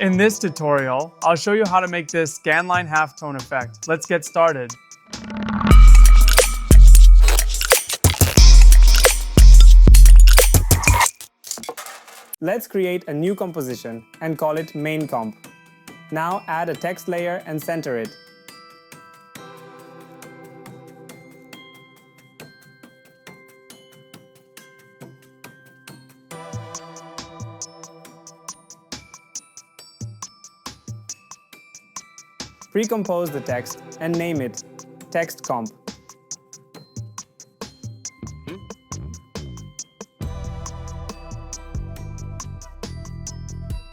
In this tutorial, I'll show you how to make this Scanline Halftone effect. Let's get started. Let's create a new composition and call it main comp. Now add a text layer and center it. Pre-compose the text and name it text comp.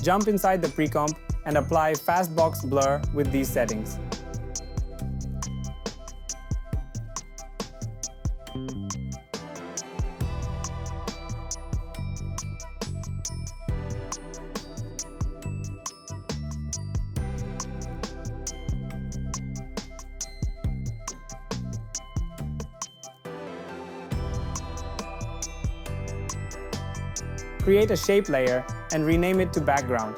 Jump inside the pre-comp and apply fastbox blur with these settings. Create a shape layer and rename it to background.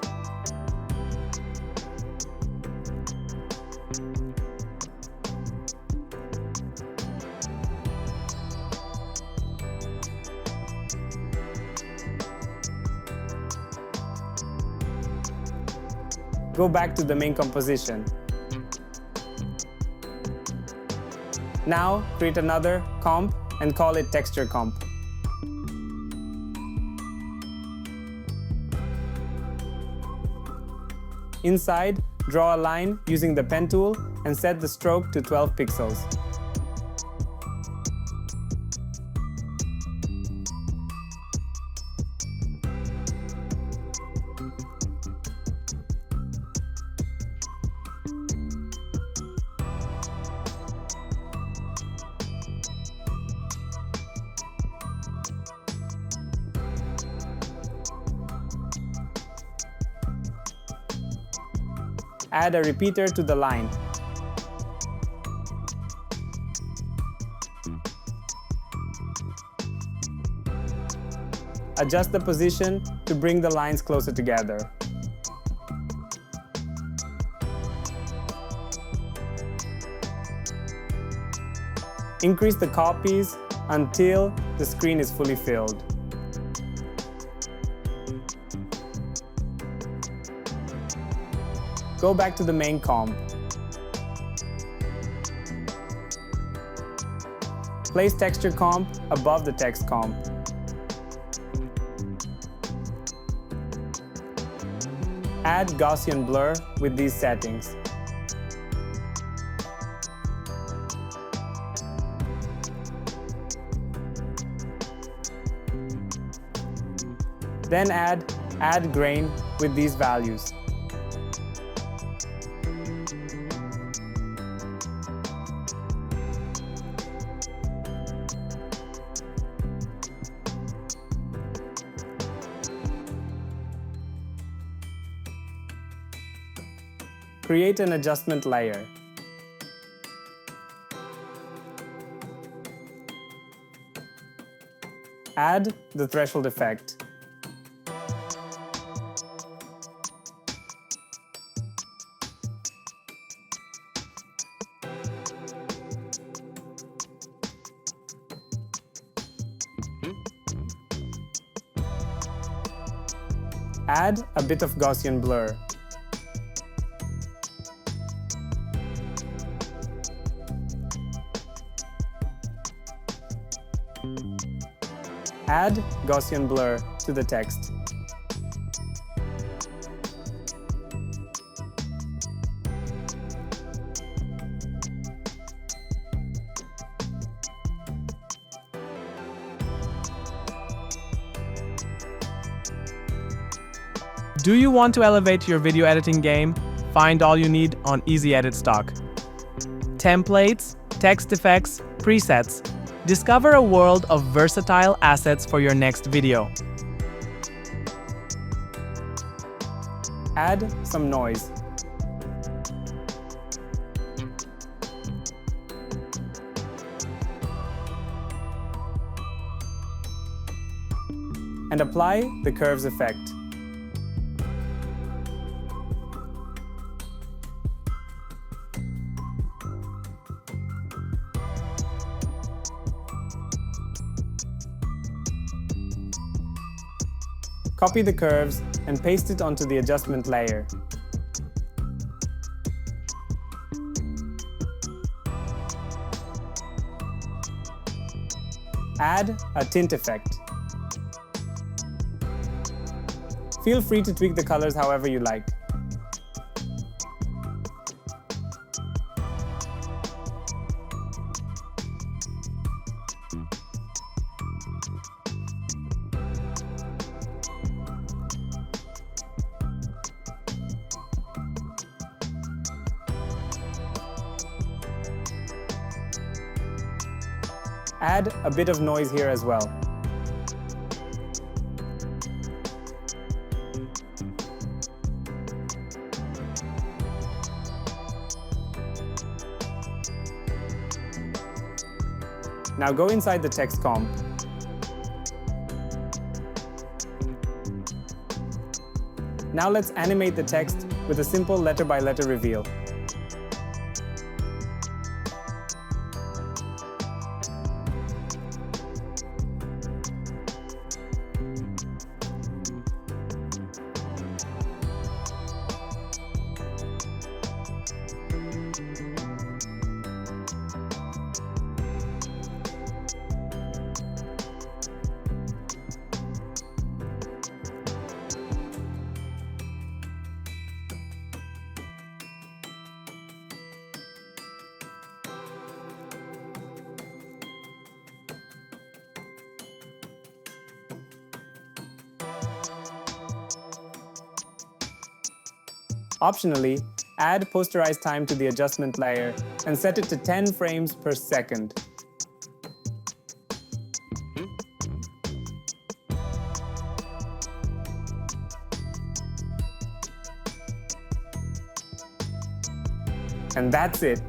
Go back to the main composition. Now create another comp and call it texture comp. Inside, draw a line using the pen tool and set the stroke to 12 pixels. Add a repeater to the line. Adjust the position to bring the lines closer together. Increase the copies until the screen is fully filled. Go back to the main comp. Place texture comp above the text comp. Add Gaussian blur with these settings. Then add grain with these values. Create an adjustment layer. Add the threshold effect. Add a bit of Gaussian blur. Add Gaussian blur to the text. Do you want to elevate your video editing game? Find all you need on Easy Edit Stock. Templates, text effects, presets. Discover a world of versatile assets for your next video. Add some noise. and apply the curves effect. Copy the curves and paste it onto the adjustment layer. Add a tint effect. Feel free to tweak the colors however you like. Add a bit of noise here as well. Now go inside the text comp. Now let's animate the text with a simple letter-by-letter reveal. Optionally, add posterize time to the adjustment layer and set it to 10 frames per second. And that's it.